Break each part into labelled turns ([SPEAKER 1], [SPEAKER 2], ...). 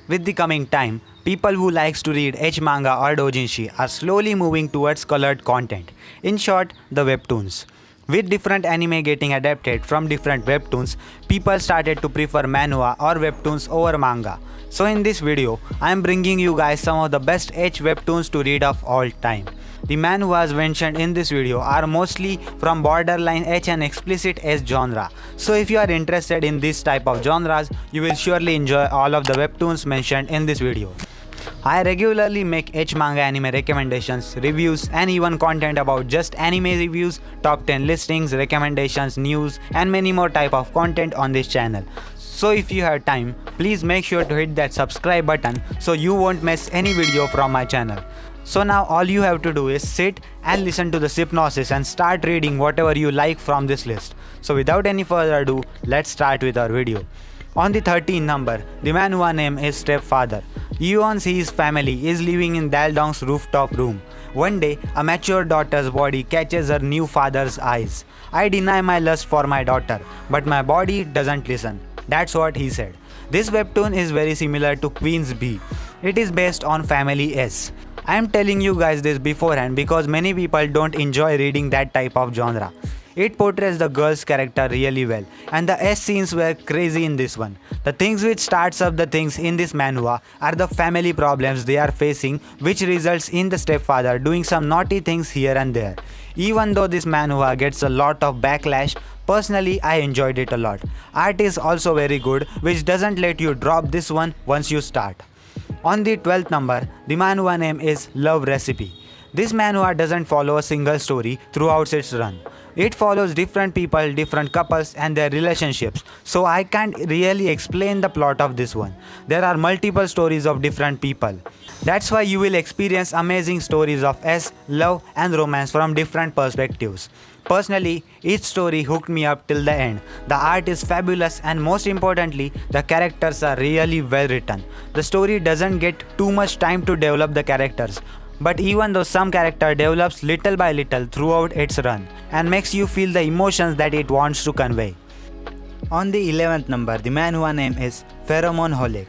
[SPEAKER 1] With the coming time, people who likes to read H manga or doujinshi are slowly moving towards colored content. In short, the webtoons. With different anime getting adapted from different webtoons, people started to prefer manhwa or webtoons over manga. So in this video, I am bringing you guys some of the best H webtoons to read of all time. The manhwas mentioned in this video are mostly from borderline H and explicit S genre. So if you are interested in this type of genres, you will surely enjoy all of the webtoons mentioned in this video. I regularly make H manga anime recommendations, reviews, and even content about just anime reviews, top 10 listings, recommendations, news, and many more type of content on this channel. So if you have time, please make sure to hit that subscribe button so you won't miss any video from my channel. So now all you have to do is sit and listen to the synopsis and start reading whatever you like from this list. So without any further ado, let's start with our video. On the 13th number, the manhwa name is Stepfather. Yeon See's family is living in Daldong's rooftop room. One day, a mature daughter's body catches her new father's eyes. I deny my lust for my daughter, but my body doesn't listen. That's what he said. This webtoon is very similar to Queen's B. It is based on Family S. I am telling you guys this beforehand because many people don't enjoy reading that type of genre. It portrays the girl's character really well, and the S scenes were crazy in this one. The things which starts up the things in this manhwa are the family problems they are facing, which results in the stepfather doing some naughty things here and there. Even though this manhwa gets a lot of backlash, personally I enjoyed it a lot. Art is also very good, which doesn't let you drop this one once you start. On the 12th number, the manhwa name is Love Recipe. This manhwa doesn't follow a single story throughout its run. It follows different people, different couples and their relationships, so I can't really explain the plot of this one. There are multiple stories of different people. That's why you will experience amazing stories of S, love and romance from different perspectives. Personally, each story hooked me up till the end. The art is fabulous and most importantly, the characters are really well written. The story doesn't get too much time to develop the characters. But even though some character develops little by little throughout its run and makes you feel the emotions that it wants to convey. On the 11th number, the manhwa name is Pheromone Holic.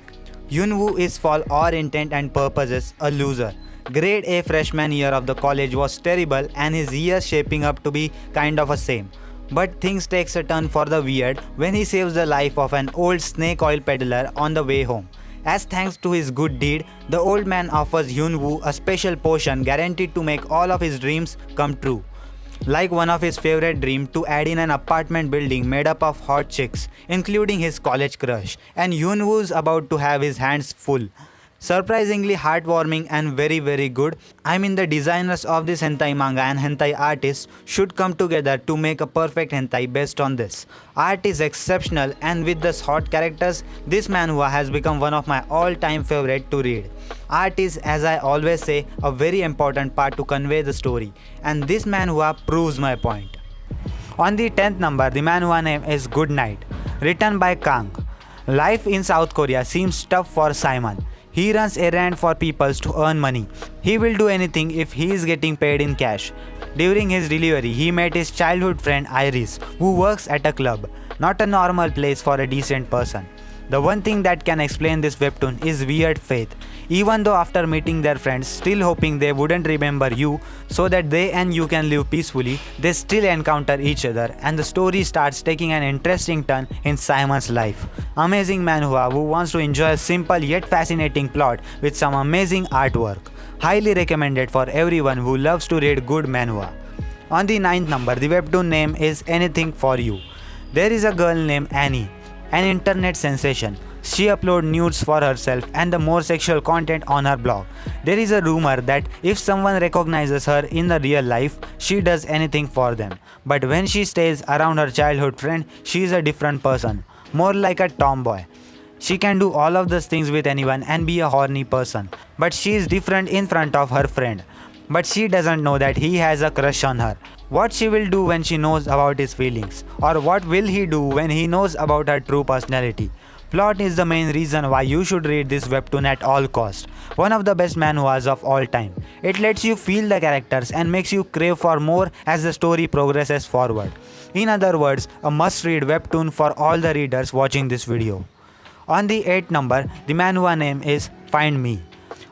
[SPEAKER 1] Yunwoo is for all intent and purposes a loser. Grade A freshman year of the college was terrible and his year shaping up to be kind of a same. But things takes a turn for the weird when he saves the life of an old snake oil peddler on the way home. As thanks to his good deed, the old man offers Yunwoo a special potion guaranteed to make all of his dreams come true. Like one of his favorite dreams to add in an apartment building made up of hot chicks, including his college crush, and Yunwoo's about to have his hands full. Surprisingly heartwarming and very good. I mean, the designers of this hentai manga and hentai artists should come together to make a perfect hentai based on this. Art is exceptional and with the hot characters, this manhwa has become one of my all-time favorite to read. Art is, as I always say, a very important part to convey the story, and this manhwa proves my point. On the 10th number, the manhwa name is Good Night, written by Kang. Life in South Korea seems tough for Simon. He runs errands for people to earn money. He will do anything if he is getting paid in cash. During his delivery, he met his childhood friend Iris, who works at a club, not a normal place for a decent person. The one thing that can explain this webtoon is weird faith. Even though after meeting their friends, still hoping they wouldn't remember you so that they and you can live peacefully, they still encounter each other and the story starts taking an interesting turn in Simon's life. Amazing manhwa who wants to enjoy a simple yet fascinating plot with some amazing artwork. Highly recommended for everyone who loves to read good manhwa. On the 9th number, the webtoon name is Anything for You. There is a girl named Annie, an internet sensation. She uploads nudes for herself and the more sexual content on her blog. There is a rumor that if someone recognizes her in the real life, she does anything for them. But when she stays around her childhood friend, she is a different person, more like a tomboy. She can do all of those things with anyone and be a horny person, but she is different in front of her friend. But she doesn't know that he has a crush on her. What she will do when she knows about his feelings, or what will he do when he knows about her true personality. Plot is the main reason why you should read this webtoon at all costs. One of the best manhwas of all time. It lets you feel the characters and makes you crave for more as the story progresses forward. In other words, a must-read webtoon for all the readers watching this video. On the 8th number, the manhwa name is Find Me.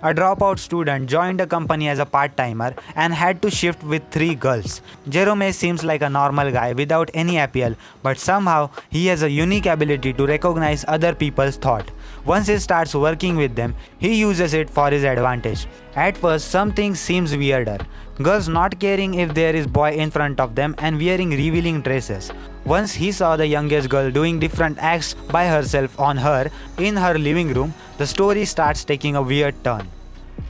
[SPEAKER 1] A dropout student joined a company as a part-timer and had to shift with 3 girls. Jerome seems like a normal guy without any appeal, but somehow he has a unique ability to recognize other people's thought. Once he starts working with them, he uses it for his advantage. At first, something seems weirder. Girls not caring if there is boy in front of them and wearing revealing dresses. Once he saw the youngest girl doing different acts by herself on her in her living room, the story starts taking a weird turn.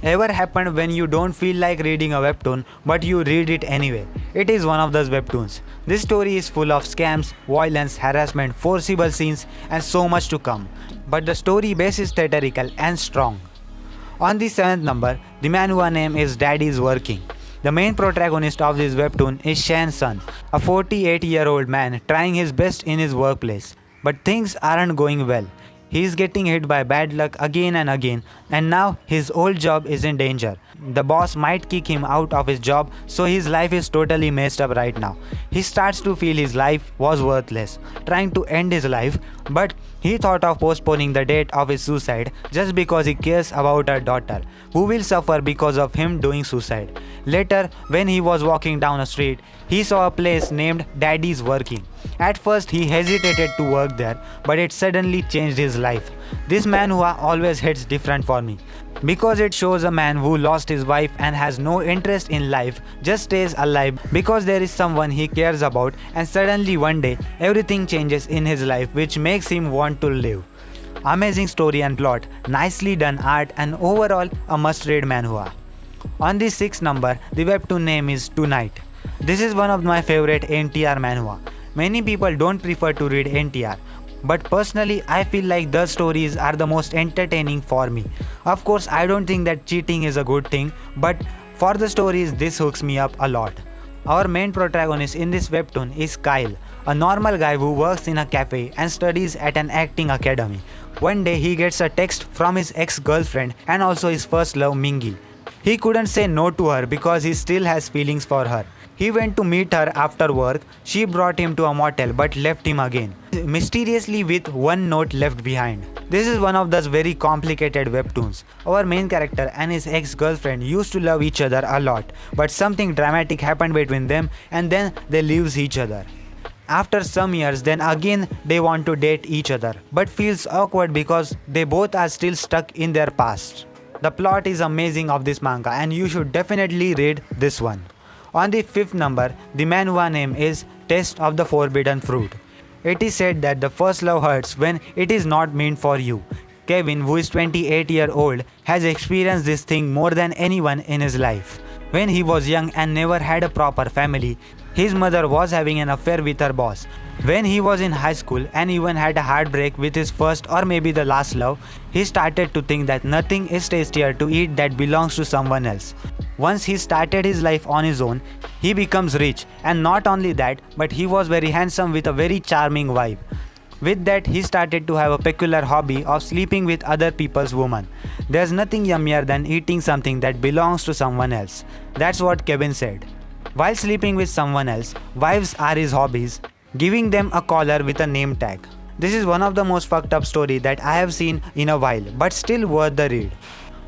[SPEAKER 1] Ever happened when you don't feel like reading a webtoon but you read it anyway? It is one of those webtoons. This story is full of scams, violence, harassment, forcible scenes and so much to come. But the story base is theatrical and strong. On the 7th number, the manhwa name is Daddy's Working. The main protagonist of this webtoon is Shan Sun, a 48-year-old man trying his best in his workplace. But things aren't going well. He is getting hit by bad luck again and again, and now his old job is in danger. The boss might kick him out of his job, so his life is totally messed up right now. He starts to feel his life was worthless, trying to end his life, but he thought of postponing the date of his suicide just because he cares about her daughter, who will suffer because of him doing suicide. Later, when he was walking down a street, he saw a place named Daddy's Working. At first, he hesitated to work there, but it suddenly changed his life. This manhwa always hits different for me, because it shows a man who lost his wife and has no interest in life, just stays alive because there is someone he cares about, and suddenly one day everything changes in his life which makes him want to live. Amazing story and plot, nicely done art, and overall a must-read manhwa. On the 6th number, the webtoon name is Tonight. This is one of my favorite NTR manhwa. Many people don't prefer to read NTR, but personally I feel like the stories are the most entertaining for me. Of course, I don't think that cheating is a good thing, but for the stories this hooks me up a lot. Our main protagonist in this webtoon is Kyle, a normal guy who works in a cafe and studies at an acting academy. One day he gets a text from his ex-girlfriend and also his first love Mingi. He couldn't say no to her because he still has feelings for her. He went to meet her after work. She brought him to a motel but left him again, mysteriously with one note left behind. This is one of those very complicated webtoons. Our main character and his ex-girlfriend used to love each other a lot, but something dramatic happened between them and then they leaves each other. After some years, then again they want to date each other, but feels awkward because they both are still stuck in their past. The plot is amazing of this manga and you should definitely read this one. On the 5th number, the manhwa name is Taste of the Forbidden Fruit. It is said that the first love hurts when it is not meant for you. Kevin, who is 28-year-old, has experienced this thing more than anyone in his life. When he was young and never had a proper family, his mother was having an affair with her boss. When he was in high school and even had a heartbreak with his first or maybe the last love, he started to think that nothing is tastier to eat that belongs to someone else. Once he started his life on his own, he becomes rich, and not only that, but he was very handsome with a very charming wife. With that, he started to have a peculiar hobby of sleeping with other people's women. There's nothing yummier than eating something that belongs to someone else. That's what Kevin said. While sleeping with someone else, wives are his hobbies, giving them a collar with a name tag. This is one of the most fucked up story that I have seen in a while, but still worth the read.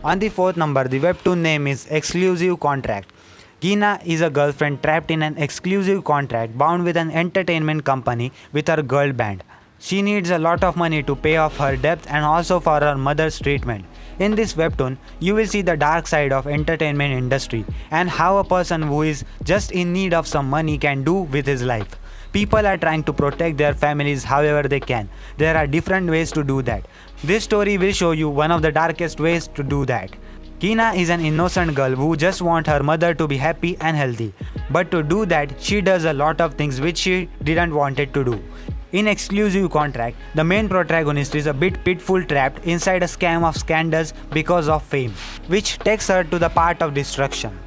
[SPEAKER 1] On the 4th number, the webtoon name is Exclusive Contract. Gina is a girlfriend trapped in an exclusive contract bound with an entertainment company with her girl band. She needs a lot of money to pay off her debt and also for her mother's treatment. In this webtoon, you will see the dark side of entertainment industry and how a person who is just in need of some money can do with his life. People are trying to protect their families however they can. There are different ways to do that. This story will show you one of the darkest ways to do that. Kina is an innocent girl who just wants her mother to be happy and healthy. But to do that, she does a lot of things which she didn't want it to do. In Exclusive Contract, the main protagonist is a bit pitful trapped inside a scam of scandals because of fame, which takes her to the path of destruction.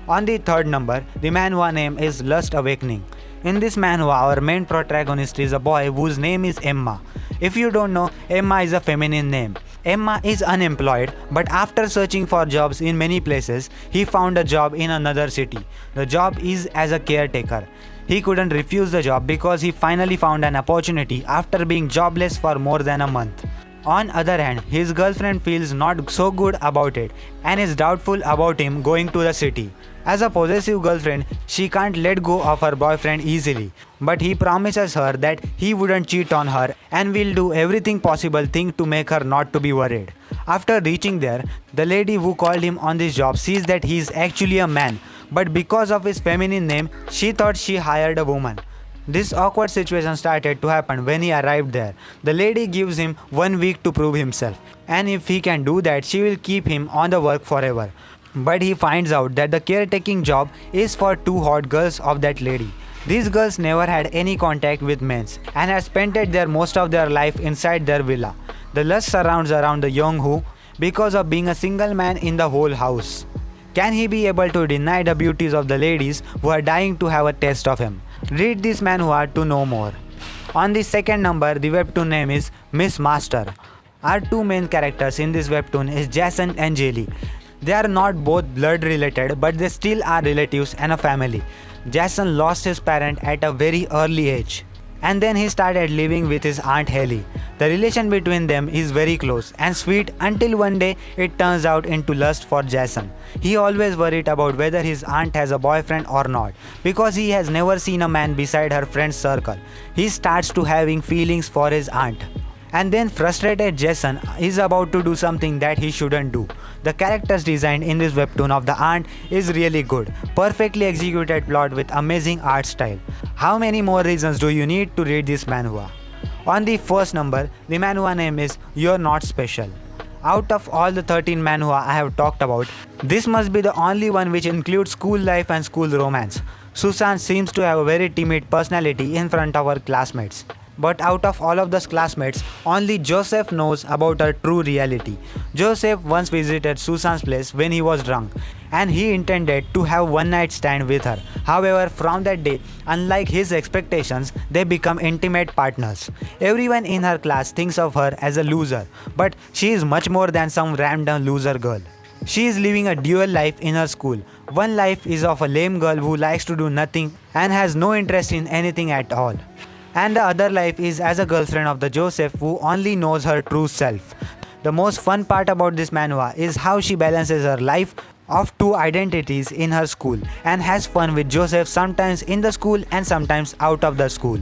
[SPEAKER 1] On the 3rd number, the manhwa name is Lust Awakening. In this manhwa, our main protagonist is a boy whose name is Emma. If you don't know, Emma is a feminine name. Emma is unemployed, but after searching for jobs in many places, he found a job in another city. The job is as a caretaker. He couldn't refuse the job because he finally found an opportunity after being jobless for more than a month. On other hand, his girlfriend feels not so good about it and is doubtful about him going to the city. As a possessive girlfriend, she can't let go of her boyfriend easily, but he promises her that he wouldn't cheat on her and will do everything possible thing to make her not to be worried. After reaching there, the lady who called him on this job sees that he is actually a man, but because of his feminine name, she thought she hired a woman. This awkward situation started to happen when he arrived there. The lady gives him 1 week to prove himself, and if he can do that, she will keep him on the work forever. But he finds out that the caretaking job is for 2 hot girls of that lady. These girls never had any contact with men and had spent their most of their life inside their villa. The lust surrounds around the young Who because of being a single man in the whole house. Can he be able to deny the beauties of the ladies who are dying to have a taste of him? Read this manhwa to know more. On the second number, the webtoon name is Miss Master. Our 2 main characters in this webtoon is Jason and Jelly. They are not both blood related, but they still are relatives and a family. Jason lost his parent at a very early age, and then he started living with his aunt Haley. The relation between them is very close and sweet until one day it turns out into lust for Jason. He always worried about whether his aunt has a boyfriend or not because he has never seen a man beside her friend's circle. He starts to having feelings for his aunt. And then frustrated Jason is about to do something that he shouldn't do. The characters design in this webtoon of the aunt is really good. Perfectly executed plot with amazing art style. How many more reasons do you need to read this manhwa? On the first number, the manhwa name is You're Not Special. Out of all the 13 manhwa I have talked about, this must be the only one which includes school life and school romance. Susan seems to have a very timid personality in front of her classmates. But out of all of those classmates, only Joseph knows about her true reality. Joseph once visited Susan's place when he was drunk, and he intended to have one night stand with her. However, from that day, unlike his expectations, they become intimate partners. Everyone in her class thinks of her as a loser, but she is much more than some random loser girl. She is living a dual life in her school. One life is of a lame girl who likes to do nothing and has no interest in anything at all. And the other life is as a girlfriend of the Joseph who only knows her true self. The most fun part about this manhwa is how she balances her life of 2 identities in her school and has fun with Joseph sometimes in the school and sometimes out of the school.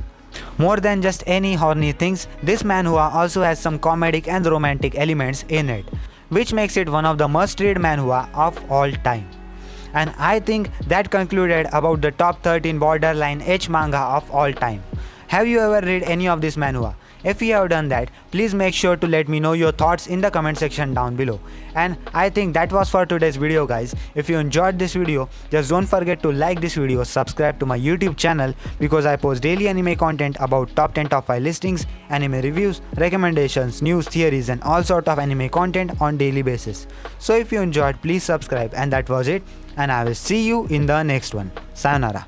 [SPEAKER 1] More than just any horny things, this manhwa also has some comedic and romantic elements in it, which makes it one of the must-read manhwa of all time. And I think that concluded about the top 13 borderline H manga of all time. Have you ever read any of this manhwa? If you have done that, please make sure to let me know your thoughts in the comment section down below. And I think that was for today's video, guys. If you enjoyed this video, just don't forget to like this video, subscribe to my YouTube channel because I post daily anime content about top 10 top 5 listings, anime reviews, recommendations, news, theories and all sort of anime content on daily basis. So if you enjoyed, please subscribe, and that was it, and I will see you in the next one. Sayonara.